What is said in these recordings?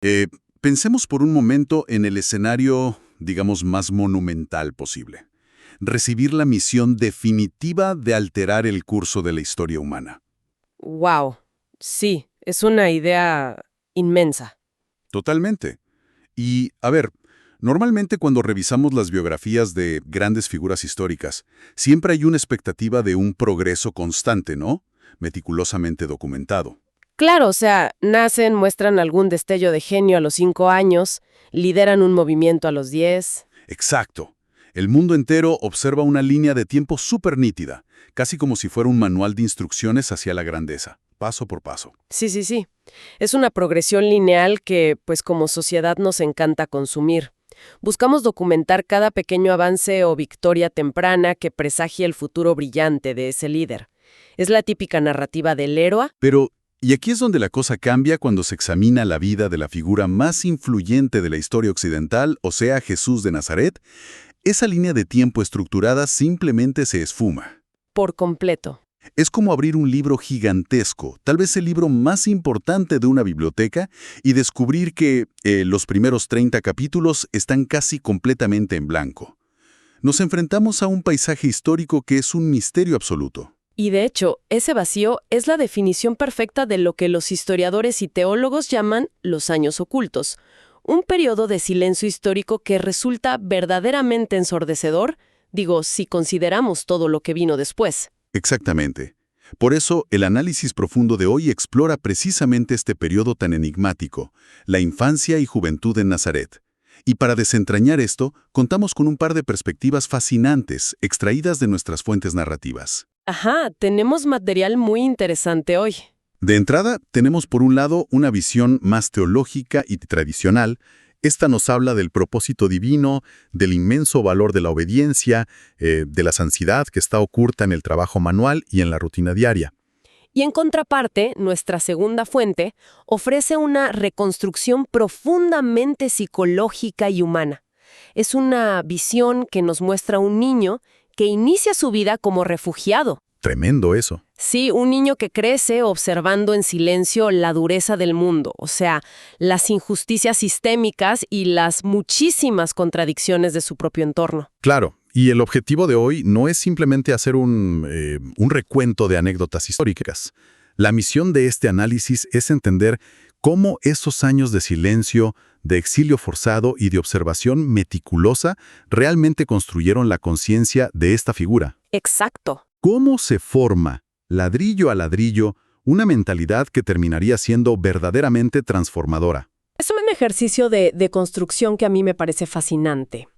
Eh, Pensemos por un momento en el escenario, digamos, más monumental posible. Recibir la misión definitiva de alterar el curso de la historia humana. Wow, sí, es una idea inmensa. Totalmente. Y, a ver, normalmente cuando revisamos las biografías de grandes figuras históricas, siempre hay una expectativa de un progreso constante, ¿no? Meticulosamente documentado. Claro, o sea, nacen, muestran algún destello de genio a los 5 años, lideran un movimiento a los 10. Exacto. El mundo entero observa una línea de tiempo súper nítida, casi como si fuera un manual de instrucciones hacia la grandeza, paso por paso. Sí, sí, sí. Es una progresión lineal que, pues como sociedad nos encanta consumir. Buscamos documentar cada pequeño avance o victoria temprana que presagie el futuro brillante de ese líder. Es la típica narrativa del héroe. Pero, y aquí es donde la cosa cambia cuando se examina la vida de la figura más influyente de la historia occidental, o sea, Jesús de Nazaret. Esa línea de tiempo estructurada simplemente se esfuma. Por completo. Es como abrir un libro gigantesco, tal vez el libro más importante de una biblioteca, y descubrir que los primeros 30 capítulos están casi completamente en blanco. Nos enfrentamos a un paisaje histórico que es un misterio absoluto. Y de hecho, ese vacío es la definición perfecta de lo que los historiadores y teólogos llaman los años ocultos, un periodo de silencio histórico que resulta verdaderamente ensordecedor, digo, si consideramos todo lo que vino después. Exactamente. Por eso, el análisis profundo de hoy explora precisamente este periodo tan enigmático, la infancia y juventud en Nazaret. Y para desentrañar esto, contamos con un par de perspectivas fascinantes, extraídas de nuestras fuentes narrativas. Ajá, tenemos material muy interesante hoy. De entrada, tenemos por un lado una visión más teológica y tradicional. Esta nos habla del propósito divino, del inmenso valor de la obediencia, de la santidad que está oculta en el trabajo manual y en la rutina diaria. Y en contraparte, nuestra segunda fuente ofrece una reconstrucción profundamente psicológica y humana. Es una visión que nos muestra un niño que inicia su vida como refugiado. Tremendo eso. Sí, un niño que crece observando en silencio la dureza del mundo, o sea, las injusticias sistémicas y las muchísimas contradicciones de su propio entorno. Claro, y el objetivo de hoy no es simplemente hacer un recuento de anécdotas históricas. La misión de este análisis es entender cómo esos años de silencio, de exilio forzado y de observación meticulosa realmente construyeron la conciencia de esta figura. Exacto. ¿Cómo se forma, ladrillo a ladrillo, una mentalidad que terminaría siendo verdaderamente transformadora? Es un ejercicio de construcción que a mí me parece fascinante.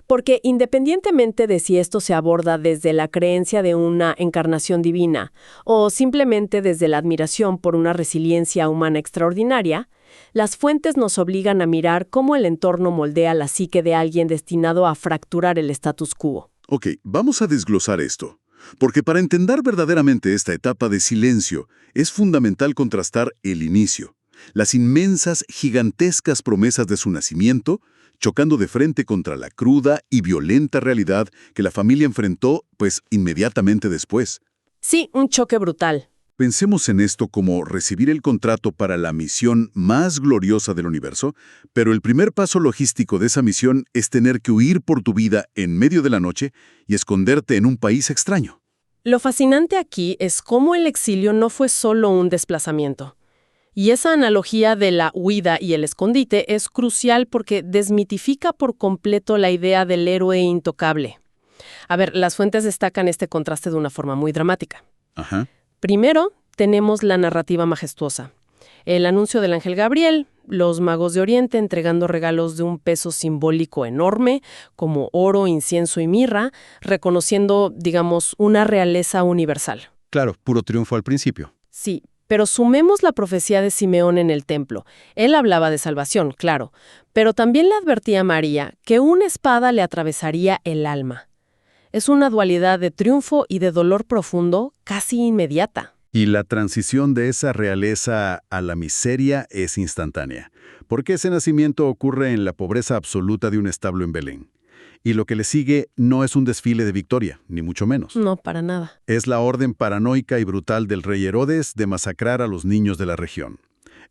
Porque independientemente de si esto se aborda desde la creencia de una encarnación divina o simplemente desde la admiración por una resiliencia humana extraordinaria, las fuentes nos obligan a mirar cómo el entorno moldea la psique de alguien destinado a fracturar el status quo. Ok, vamos a desglosar esto. Porque para entender verdaderamente esta etapa de silencio, es fundamental contrastar el inicio, las inmensas, gigantescas promesas de su nacimiento, chocando de frente contra la cruda y violenta realidad que la familia enfrentó, pues, inmediatamente después. Sí, un choque brutal. Pensemos en esto como recibir el contrato para la misión más gloriosa del universo, pero el primer paso logístico de esa misión es tener que huir por tu vida en medio de la noche y esconderte en un país extraño. Lo fascinante aquí es cómo el exilio no fue solo un desplazamiento. Y esa analogía de la huida y el escondite es crucial porque desmitifica por completo la idea del héroe intocable. A ver, las fuentes destacan este contraste de una forma muy dramática. Ajá. Primero, tenemos la narrativa majestuosa. El anuncio del ángel Gabriel, los magos de Oriente entregando regalos de un peso simbólico enorme, como oro, incienso y mirra, reconociendo, digamos, una realeza universal. Claro, puro triunfo al principio. Sí, pero sumemos la profecía de Simeón en el templo. Él hablaba de salvación, claro, pero también le advertía a María que una espada le atravesaría el alma. Es una dualidad de triunfo y de dolor profundo casi inmediata. Y la transición de esa realeza a la miseria es instantánea, porque ese nacimiento ocurre en la pobreza absoluta de un establo en Belén. Y lo que le sigue no es un desfile de victoria, ni mucho menos. No, para nada. Es la orden paranoica y brutal del rey Herodes de masacrar a los niños de la región.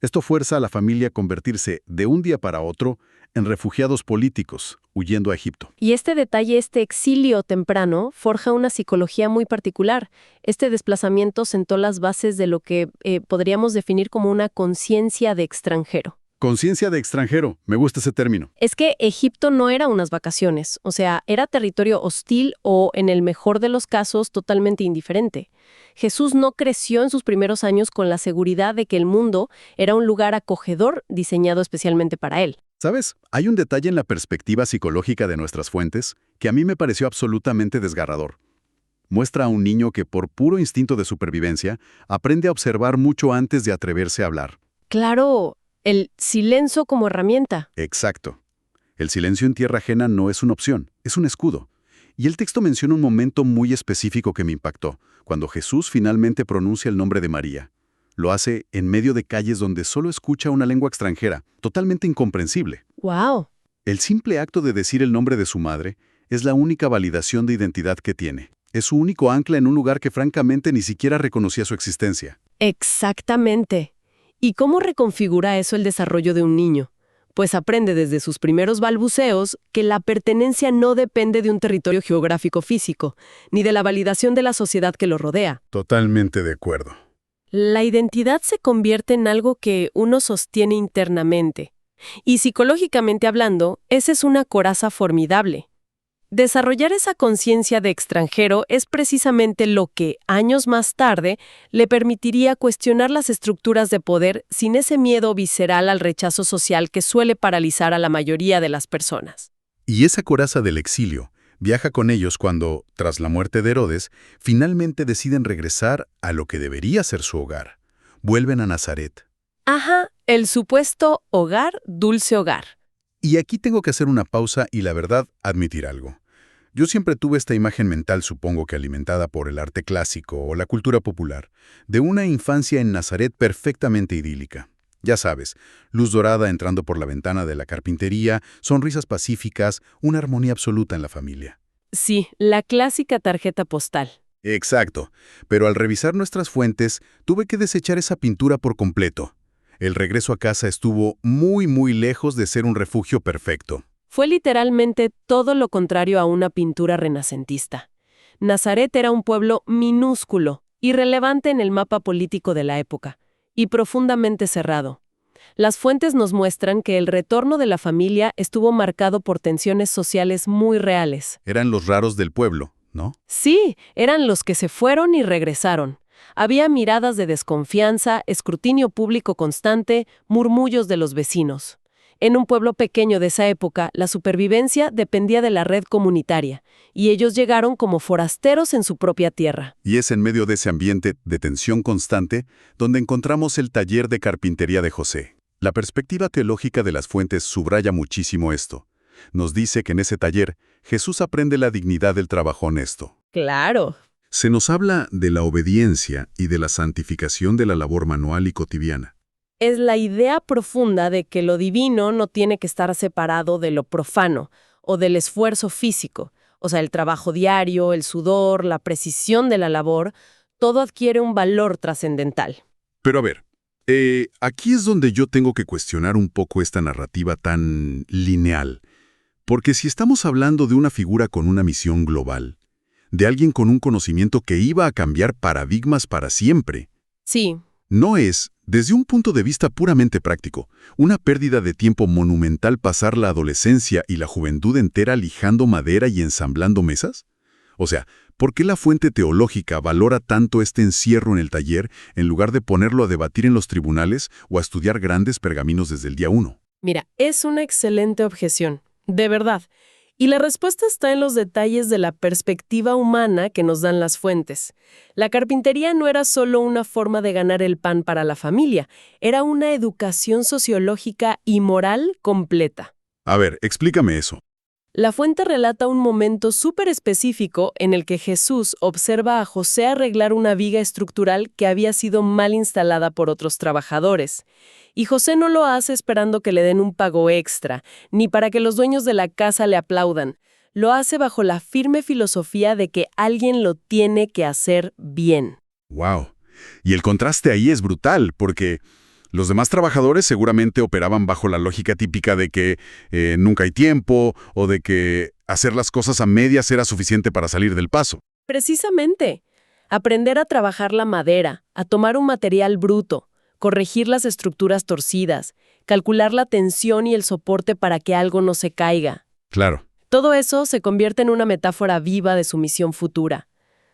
Esto fuerza a la familia a convertirse de un día para otro en refugiados políticos, huyendo a Egipto. Y este detalle, este exilio temprano, forja una psicología muy particular. Este desplazamiento sentó las bases de lo que podríamos definir como una conciencia de extranjero. Conciencia de extranjero, me gusta ese término. Es que Egipto no era unas vacaciones, o sea, era territorio hostil o, en el mejor de los casos, totalmente indiferente. Jesús no creció en sus primeros años con la seguridad de que el mundo era un lugar acogedor diseñado especialmente para él. ¿Sabes? Hay un detalle en la perspectiva psicológica de nuestras fuentes que a mí me pareció absolutamente desgarrador. Muestra a un niño que por puro instinto de supervivencia aprende a observar mucho antes de atreverse a hablar. Claro, el silencio como herramienta. Exacto. El silencio en tierra ajena no es una opción, es un escudo. Y el texto menciona un momento muy específico que me impactó, cuando Jesús finalmente pronuncia el nombre de María. Lo hace en medio de calles donde solo escucha una lengua extranjera, totalmente incomprensible. ¡Wow! El simple acto de decir el nombre de su madre es la única validación de identidad que tiene. Es su único ancla en un lugar que francamente ni siquiera reconocía su existencia. Exactamente. ¿Y cómo reconfigura eso el desarrollo de un niño? Pues aprende desde sus primeros balbuceos que la pertenencia no depende de un territorio geográfico físico, ni de la validación de la sociedad que lo rodea. Totalmente de acuerdo. La identidad se convierte en algo que uno sostiene internamente. Y psicológicamente hablando, esa es una coraza formidable. Desarrollar esa conciencia de extranjero es precisamente lo que, años más tarde, le permitiría cuestionar las estructuras de poder sin ese miedo visceral al rechazo social que suele paralizar a la mayoría de las personas. Y esa coraza del exilio viaja con ellos cuando, tras la muerte de Herodes, finalmente deciden regresar a lo que debería ser su hogar. Vuelven a Nazaret. Ajá, el supuesto hogar, dulce hogar. Y aquí tengo que hacer una pausa y, la verdad, admitir algo. Yo siempre tuve esta imagen mental, supongo que alimentada por el arte clásico o la cultura popular, de una infancia en Nazaret perfectamente idílica. Ya sabes, luz dorada entrando por la ventana de la carpintería, sonrisas pacíficas, una armonía absoluta en la familia. Sí, la clásica tarjeta postal. Exacto, pero al revisar nuestras fuentes, tuve que desechar esa pintura por completo. El regreso a casa estuvo muy lejos de ser un refugio perfecto. Fue literalmente todo lo contrario a una pintura renacentista. Nazaret era un pueblo minúsculo, irrelevante en el mapa político de la época, y profundamente cerrado. Las fuentes nos muestran que el retorno de la familia estuvo marcado por tensiones sociales muy reales. Eran los raros del pueblo, ¿no? Sí, eran los que se fueron y regresaron. Había miradas de desconfianza, escrutinio público constante, murmullos de los vecinos. En un pueblo pequeño de esa época, la supervivencia dependía de la red comunitaria, y ellos llegaron como forasteros en su propia tierra. Y es en medio de ese ambiente de tensión constante donde encontramos el taller de carpintería de José. La perspectiva teológica de las fuentes subraya muchísimo esto. Nos dice que en ese taller Jesús aprende la dignidad del trabajo honesto. ¡Claro! Se nos habla de la obediencia y de la santificación de la labor manual y cotidiana. Es la idea profunda de que lo divino no tiene que estar separado de lo profano o del esfuerzo físico. O sea, el trabajo diario, el sudor, la precisión de la labor, todo adquiere un valor trascendental. Pero a ver, aquí es donde yo tengo que cuestionar un poco esta narrativa tan lineal. Porque si estamos hablando de una figura con una misión global, de alguien con un conocimiento que iba a cambiar paradigmas para siempre, Sí. ¿no es, desde un punto de vista puramente práctico, una pérdida de tiempo monumental pasar la adolescencia y la juventud entera lijando madera y ensamblando mesas? O sea, ¿por qué la fuente teológica valora tanto este encierro en el taller en lugar de ponerlo a debatir en los tribunales o a estudiar grandes pergaminos desde el día 1? Mira, es una excelente objeción, de verdad. Y la respuesta está en los detalles de la perspectiva humana que nos dan las fuentes. La carpintería no era solo una forma de ganar el pan para la familia, era una educación sociológica y moral completa. A ver, explícame eso. La fuente relata un momento súper específico en el que Jesús observa a José arreglar una viga estructural que había sido mal instalada por otros trabajadores. Y José no lo hace esperando que le den un pago extra, ni para que los dueños de la casa le aplaudan. Lo hace bajo la firme filosofía de que alguien lo tiene que hacer bien. ¡Wow! Y el contraste ahí es brutal, porque Los demás trabajadores seguramente operaban bajo la lógica típica de que nunca hay tiempo o de que hacer las cosas a medias era suficiente para salir del paso. Precisamente. Aprender a trabajar la madera, a tomar un material bruto, corregir las estructuras torcidas, calcular la tensión y el soporte para que algo no se caiga. Claro. Todo eso se convierte en una metáfora viva de su misión futura.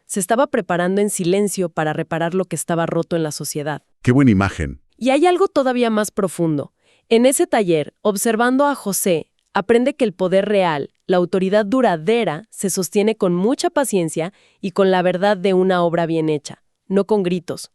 Se estaba preparando en silencio para reparar lo que estaba roto en la sociedad. Qué buena imagen. Y hay algo todavía más profundo. En ese taller, observando a José, aprende que el poder real, la autoridad duradera, se sostiene con mucha paciencia y con la verdad de una obra bien hecha, no con gritos.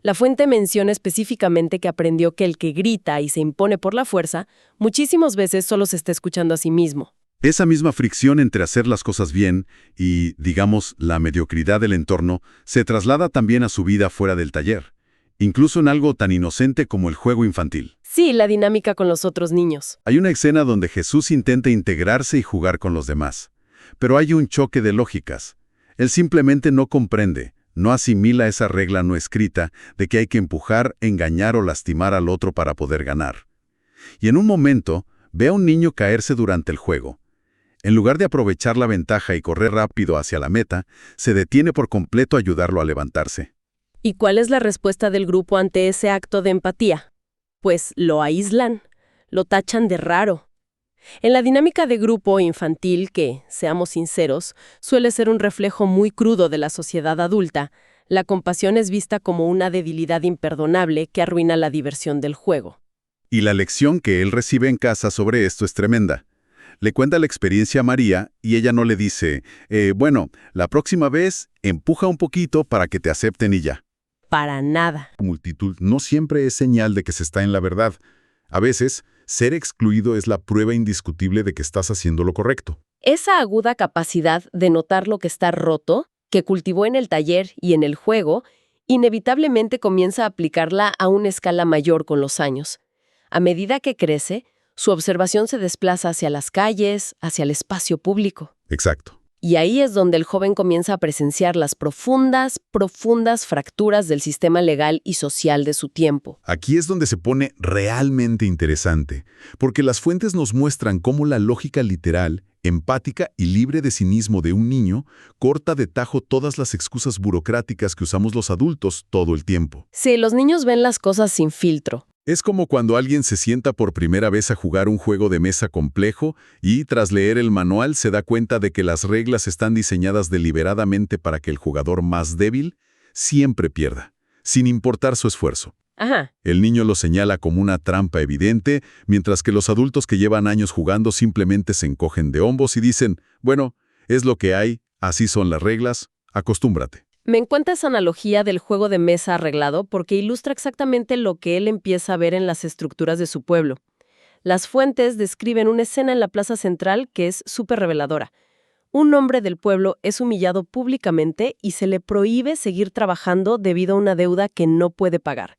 La fuente menciona específicamente que aprendió que el que grita y se impone por la fuerza, muchísimas veces solo se está escuchando a sí mismo. Esa misma fricción entre hacer las cosas bien y, digamos, la mediocridad del entorno, se traslada también a su vida fuera del taller, incluso en algo tan inocente como el juego infantil. Sí, la dinámica con los otros niños. Hay una escena donde Jesús intenta integrarse y jugar con los demás, pero hay un choque de lógicas. Él simplemente no comprende, no asimila esa regla no escrita de que hay que empujar, engañar o lastimar al otro para poder ganar. Y en un momento, ve a un niño caerse durante el juego. En lugar de aprovechar la ventaja y correr rápido hacia la meta, se detiene por completo a ayudarlo a levantarse. ¿Y cuál es la respuesta del grupo ante ese acto de empatía? Pues lo aíslan, lo tachan de raro. En la dinámica de grupo infantil, que, seamos sinceros, suele ser un reflejo muy crudo de la sociedad adulta, la compasión es vista como una debilidad imperdonable que arruina la diversión del juego. Y la lección que él recibe en casa sobre esto es tremenda. Le cuenta la experiencia a María y ella no le dice, bueno, la próxima vez empuja un poquito para que te acepten y ya. Para nada. La multitud no siempre es señal de que se está en la verdad. A veces, ser excluido es la prueba indiscutible de que estás haciendo lo correcto. Esa aguda capacidad de notar lo que está roto, que cultivó en el taller y en el juego, inevitablemente comienza a aplicarla a una escala mayor con los años. A medida que crece, su observación se desplaza hacia las calles, hacia el espacio público. Exacto. Y ahí es donde el joven comienza a presenciar las profundas fracturas del sistema legal y social de su tiempo. Aquí es donde se pone realmente interesante, porque las fuentes nos muestran cómo la lógica literal, empática y libre de cinismo de un niño corta de tajo todas las excusas burocráticas que usamos los adultos todo el tiempo. Sí, los niños ven las cosas sin filtro. Es como cuando alguien se sienta por primera vez a jugar un juego de mesa complejo y, tras leer el manual, se da cuenta de que las reglas están diseñadas deliberadamente para que el jugador más débil siempre pierda, sin importar su esfuerzo. Ajá. El niño lo señala como una trampa evidente, mientras que los adultos que llevan años jugando simplemente se encogen de hombros y dicen, bueno, es lo que hay, así son las reglas, acostúmbrate. Me encanta esa analogía del juego de mesa arreglado porque ilustra exactamente lo que él empieza a ver en las estructuras de su pueblo. Las fuentes describen una escena en la plaza central que es súper reveladora. Un hombre del pueblo es humillado públicamente y se le prohíbe seguir trabajando debido a una deuda que no puede pagar.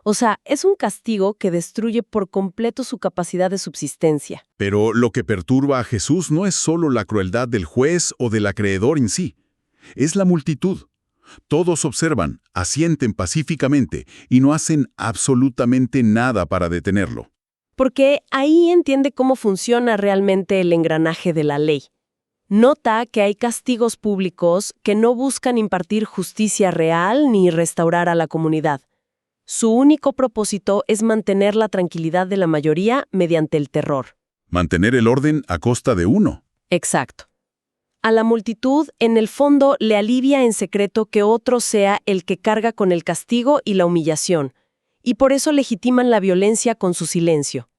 O sea, es un castigo que destruye por completo su capacidad de subsistencia. Pero lo que perturba a Jesús no es solo la crueldad del juez o del acreedor en sí, es la multitud. Todos observan, asienten pacíficamente y no hacen absolutamente nada para detenerlo. Porque ahí entiende cómo funciona realmente el engranaje de la ley. Nota que hay castigos públicos que no buscan impartir justicia real ni restaurar a la comunidad. Su único propósito es mantener la tranquilidad de la mayoría mediante el terror. Mantener el orden a costa de uno. Exacto. A la multitud, en el fondo, le alivia en secreto que otro sea el que carga con el castigo y la humillación, y por eso legitiman la violencia con su silencio.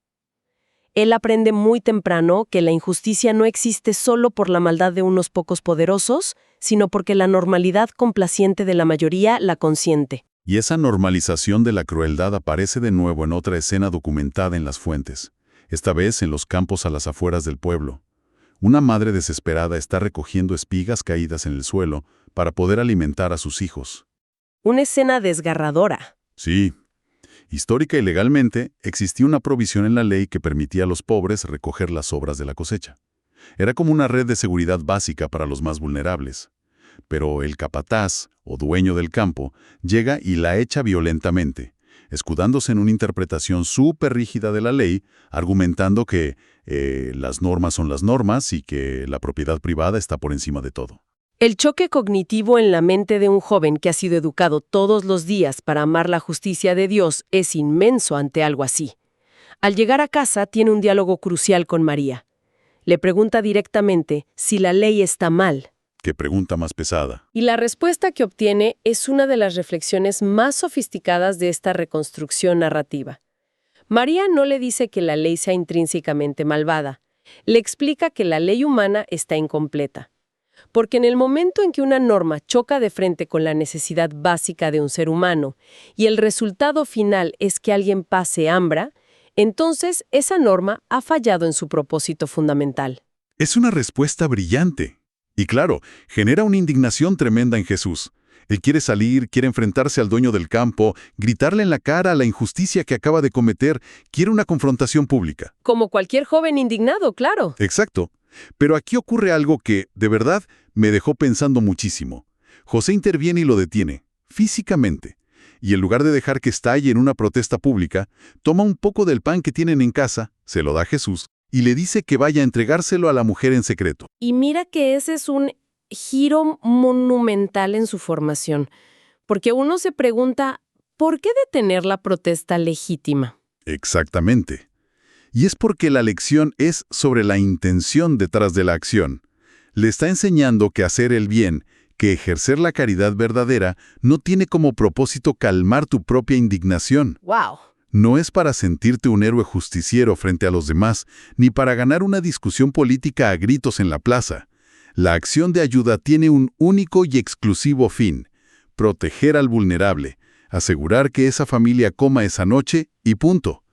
Él aprende muy temprano que la injusticia no existe solo por la maldad de unos pocos poderosos, sino porque la normalidad complaciente de la mayoría la consiente. Y esa normalización de la crueldad aparece de nuevo en otra escena documentada en las fuentes, esta vez en los campos a las afueras del pueblo. Una madre desesperada está recogiendo espigas caídas en el suelo para poder alimentar a sus hijos. Una escena desgarradora. Sí. Histórica y legalmente, existía una provisión en la ley que permitía a los pobres recoger las sobras de la cosecha. Era como una red de seguridad básica para los más vulnerables. Pero el capataz, o dueño del campo, llega y la echa violentamente, escudándose en una interpretación súper rígida de la ley, argumentando que las normas son las normas y que la propiedad privada está por encima de todo. El choque cognitivo en la mente de un joven que ha sido educado todos los días para amar la justicia de Dios es inmenso ante algo así. Al llegar a casa tiene un diálogo crucial con María. Le pregunta directamente si la ley está mal. Qué pregunta más pesada. Y la respuesta que obtiene es una de las reflexiones más sofisticadas de esta reconstrucción narrativa. María no le dice que la ley sea intrínsecamente malvada. Le explica que la ley humana está incompleta. Porque en el momento en que una norma choca de frente con la necesidad básica de un ser humano y el resultado final es que alguien pase hambre, entonces esa norma ha fallado en su propósito fundamental. Es una respuesta brillante. Y claro, genera una indignación tremenda en Jesús. Él quiere salir, quiere enfrentarse al dueño del campo, gritarle en la cara a la injusticia que acaba de cometer, quiere una confrontación pública. Como cualquier joven indignado, claro. Exacto. Pero aquí ocurre algo que, de verdad, me dejó pensando muchísimo. José interviene y lo detiene, físicamente. Y en lugar de dejar que estalle en una protesta pública, toma un poco del pan que tienen en casa, se lo da a Jesús, y le dice que vaya a entregárselo a la mujer en secreto. Y mira que ese es un giro monumental en su formación, porque uno se pregunta, ¿por qué detener la protesta legítima? Exactamente. Y es porque la lección es sobre la intención detrás de la acción. Le está enseñando que hacer el bien, que ejercer la caridad verdadera, no tiene como propósito calmar tu propia indignación. ¡Wow! No es para sentirte un héroe justiciero frente a los demás, ni para ganar una discusión política a gritos en la plaza. La acción de ayuda tiene un único y exclusivo fin: proteger al vulnerable, asegurar que esa familia coma esa noche y punto.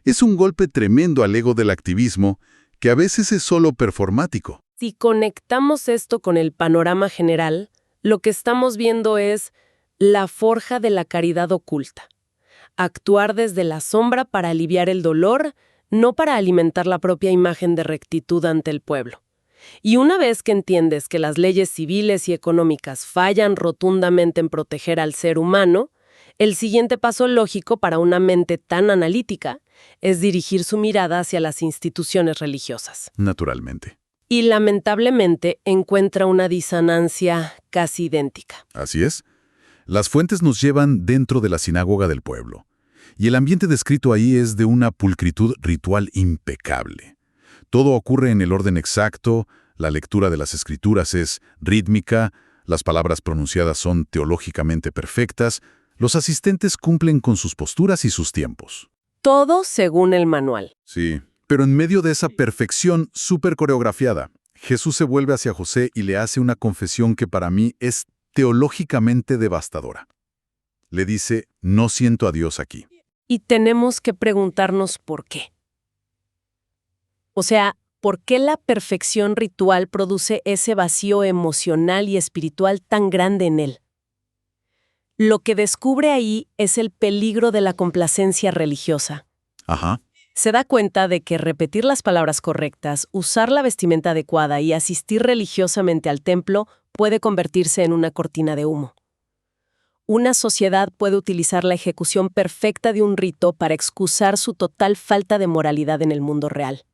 Es un golpe tremendo al ego del activismo, que a veces es solo performático. Si conectamos esto con el panorama general, lo que estamos viendo es la forja de la caridad oculta. Actuar desde la sombra para aliviar el dolor, no para alimentar la propia imagen de rectitud ante el pueblo. Y una vez que entiendes que las leyes civiles y económicas fallan rotundamente en proteger al ser humano, el siguiente paso lógico para una mente tan analítica es dirigir su mirada hacia las instituciones religiosas. Naturalmente. Y lamentablemente encuentra una disonancia casi idéntica. Así es. Las fuentes nos llevan dentro de la sinagoga del pueblo. Y el ambiente descrito ahí es de una pulcritud ritual impecable. Todo ocurre en el orden exacto, la lectura de las escrituras es rítmica, las palabras pronunciadas son teológicamente perfectas, los asistentes cumplen con sus posturas y sus tiempos. Todo según el manual. Sí, pero en medio de esa perfección súper coreografiada, Jesús se vuelve hacia José y le hace una confesión que para mí es teológicamente devastadora. Le dice, no siento a Dios aquí. Y tenemos que preguntarnos por qué. O sea, ¿por qué la perfección ritual produce ese vacío emocional y espiritual tan grande en él? Lo que descubre ahí es el peligro de la complacencia religiosa. Ajá. Se da cuenta de que repetir las palabras correctas, usar la vestimenta adecuada y asistir religiosamente al templo puede convertirse en una cortina de humo. Una sociedad puede utilizar la ejecución perfecta de un rito para excusar su total falta de moralidad en el mundo real.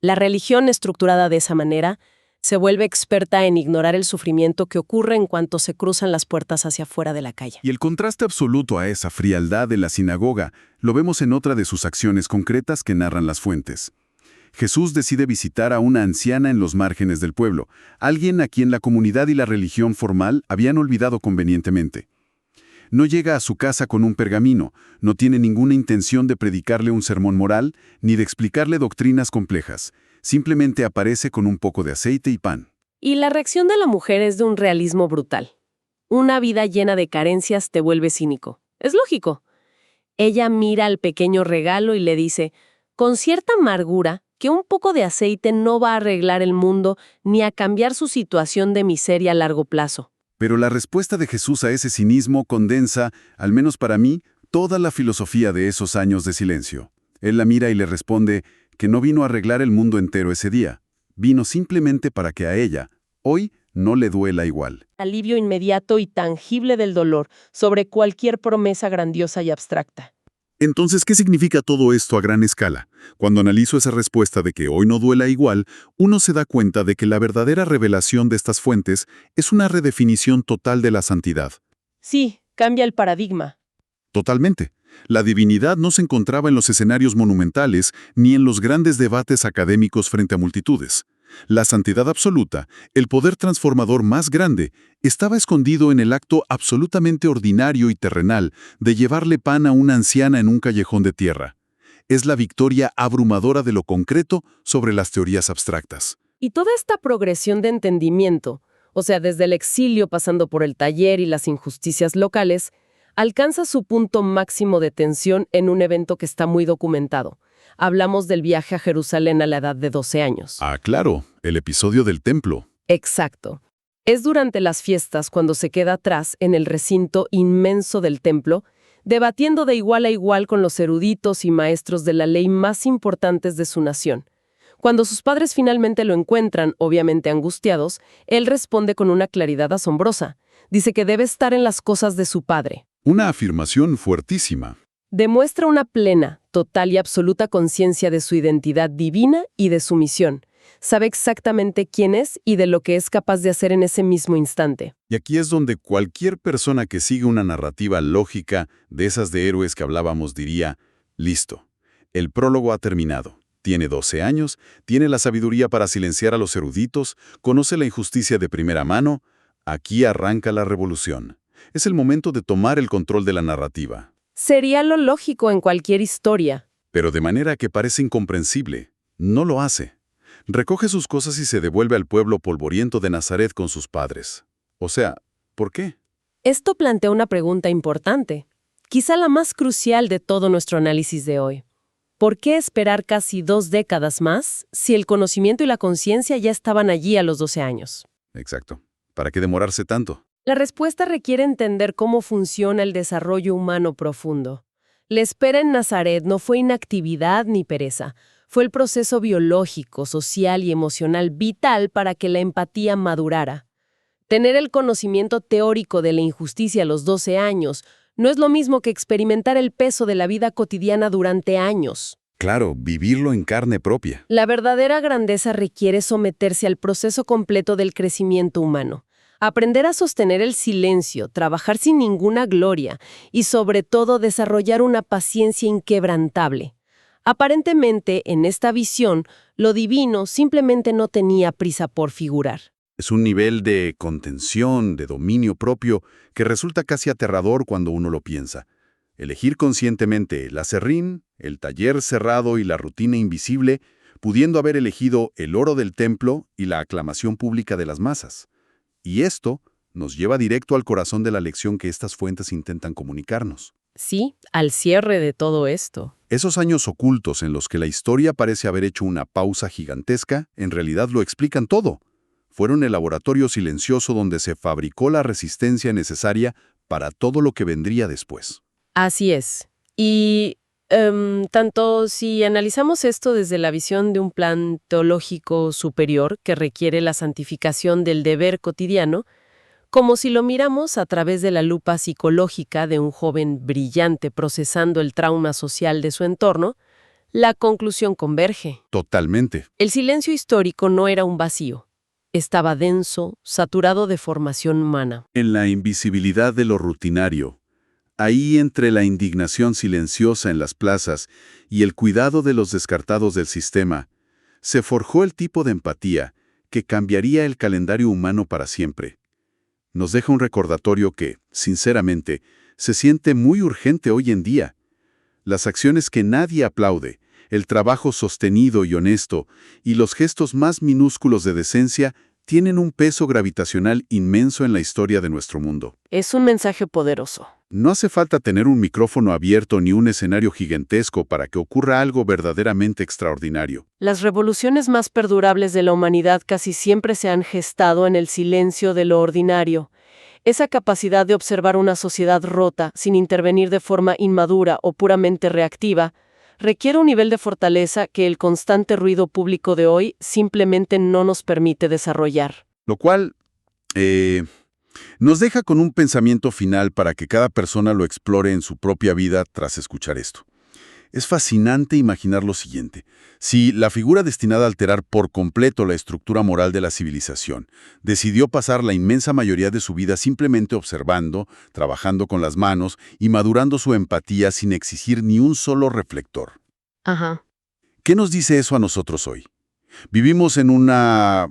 La religión estructurada de esa manera se vuelve experta en ignorar el sufrimiento que ocurre en cuanto se cruzan las puertas hacia afuera de la calle. Y el contraste absoluto a esa frialdad de la sinagoga lo vemos en otra de sus acciones concretas que narran las fuentes. Jesús decide visitar a una anciana en los márgenes del pueblo, alguien a quien la comunidad y la religión formal habían olvidado convenientemente. No llega a su casa con un pergamino, no tiene ninguna intención de predicarle un sermón moral ni de explicarle doctrinas complejas. Simplemente aparece con un poco de aceite y pan. Y la reacción de la mujer es de un realismo brutal. Una vida llena de carencias te vuelve cínico. Es lógico. Ella mira al pequeño regalo y le dice, con cierta amargura, que un poco de aceite no va a arreglar el mundo ni a cambiar su situación de miseria a largo plazo. Pero la respuesta de Jesús a ese cinismo condensa, al menos para mí, toda la filosofía de esos años de silencio. Él la mira y le responde que no vino a arreglar el mundo entero ese día. Vino simplemente para que a ella, hoy, no le duela igual. Alivio inmediato y tangible del dolor sobre cualquier promesa grandiosa y abstracta. Entonces, ¿qué significa todo esto a gran escala? Cuando analizo esa respuesta de que hoy no duela igual, uno se da cuenta de que la verdadera revelación de estas fuentes es una redefinición total de la santidad. Sí, cambia el paradigma. Totalmente. La divinidad no se encontraba en los escenarios monumentales ni en los grandes debates académicos frente a multitudes. La santidad absoluta, el poder transformador más grande, estaba escondido en el acto absolutamente ordinario y terrenal de llevarle pan a una anciana en un callejón de tierra. Es la victoria abrumadora de lo concreto sobre las teorías abstractas. Y toda esta progresión de entendimiento, o sea, desde el exilio pasando por el taller y las injusticias locales, alcanza su punto máximo de tensión en un evento que está muy documentado. Hablamos del viaje a Jerusalén a la edad de 12 años. Ah, claro, el episodio del templo. Exacto. Es durante las fiestas cuando se queda atrás en el recinto inmenso del templo, debatiendo de igual a igual con los eruditos y maestros de la ley más importantes de su nación. Cuando sus padres finalmente lo encuentran, obviamente angustiados, él responde con una claridad asombrosa. Dice que debe estar en las cosas de su padre. Una afirmación fuertísima. Demuestra una plena, total y absoluta conciencia de su identidad divina y de su misión. Sabe exactamente quién es y de lo que es capaz de hacer en ese mismo instante. Y aquí es donde cualquier persona que sigue una narrativa lógica de esas de héroes que hablábamos diría, listo, el prólogo ha terminado. Tiene 12 años, tiene la sabiduría para silenciar a los eruditos, conoce la injusticia de primera mano. Aquí arranca la revolución. Es el momento de tomar el control de la narrativa. Sería lo lógico en cualquier historia. Pero de manera que parece incomprensible. No lo hace. Recoge sus cosas y se devuelve al pueblo polvoriento de Nazaret con sus padres. O sea, ¿por qué? Esto plantea una pregunta importante, quizá la más crucial de todo nuestro análisis de hoy. ¿Por qué esperar casi 2 décadas más si el conocimiento y la conciencia ya estaban allí a los 12 años? Exacto. ¿Para qué demorarse tanto? La respuesta requiere entender cómo funciona el desarrollo humano profundo. La espera en Nazaret no fue inactividad ni pereza, fue el proceso biológico, social y emocional vital para que la empatía madurara. Tener el conocimiento teórico de la injusticia a los 12 años no es lo mismo que experimentar el peso de la vida cotidiana durante años. Claro, vivirlo en carne propia. La verdadera grandeza requiere someterse al proceso completo del crecimiento humano. Aprender a sostener el silencio, trabajar sin ninguna gloria y, sobre todo, desarrollar una paciencia inquebrantable. Aparentemente, en esta visión, lo divino simplemente no tenía prisa por figurar. Es un nivel de contención, de dominio propio, que resulta casi aterrador cuando uno lo piensa. Elegir conscientemente el aserrín, el taller cerrado y la rutina invisible, pudiendo haber elegido el oro del templo y la aclamación pública de las masas. Y esto nos lleva directo al corazón de la lección que estas fuentes intentan comunicarnos. Sí, al cierre de todo esto. Esos años ocultos en los que la historia parece haber hecho una pausa gigantesca, en realidad lo explican todo. Fueron el laboratorio silencioso donde se fabricó la resistencia necesaria para todo lo que vendría después. Así es. Y tanto si analizamos esto desde la visión de un plan teológico superior que requiere la santificación del deber cotidiano, como si lo miramos a través de la lupa psicológica de un joven brillante procesando el trauma social de su entorno, la conclusión converge. Totalmente. El silencio histórico no era un vacío. Estaba denso, saturado de formación humana. En la invisibilidad de lo rutinario, ahí entre la indignación silenciosa en las plazas y el cuidado de los descartados del sistema, se forjó el tipo de empatía que cambiaría el calendario humano para siempre. Nos deja un recordatorio que, sinceramente, se siente muy urgente hoy en día. Las acciones que nadie aplaude, el trabajo sostenido y honesto, y los gestos más minúsculos de decencia tienen un peso gravitacional inmenso en la historia de nuestro mundo. Es un mensaje poderoso. No hace falta tener un micrófono abierto ni un escenario gigantesco para que ocurra algo verdaderamente extraordinario. Las revoluciones más perdurables de la humanidad casi siempre se han gestado en el silencio de lo ordinario. Esa capacidad de observar una sociedad rota, sin intervenir de forma inmadura o puramente reactiva, requiere un nivel de fortaleza que el constante ruido público de hoy simplemente no nos permite desarrollar. Lo cual Nos deja con un pensamiento final para que cada persona lo explore en su propia vida tras escuchar esto. Es fascinante imaginar lo siguiente. Si la figura destinada a alterar por completo la estructura moral de la civilización decidió pasar la inmensa mayoría de su vida simplemente observando, trabajando con las manos y madurando su empatía sin exigir ni un solo reflector. Ajá. ¿Qué nos dice eso a nosotros hoy? Vivimos en una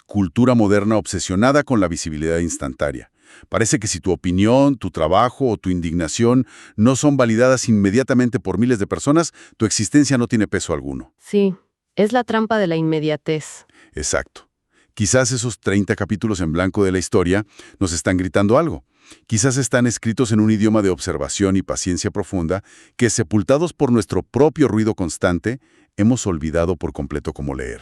cultura moderna obsesionada con la visibilidad instantánea. Parece que si tu opinión, tu trabajo o tu indignación no son validadas inmediatamente por miles de personas, tu existencia no tiene peso alguno. Sí, es la trampa de la inmediatez. Exacto. Quizás esos 30 capítulos en blanco de la historia nos están gritando algo. Quizás están escritos en un idioma de observación y paciencia profunda que, sepultados por nuestro propio ruido constante, hemos olvidado por completo cómo leer.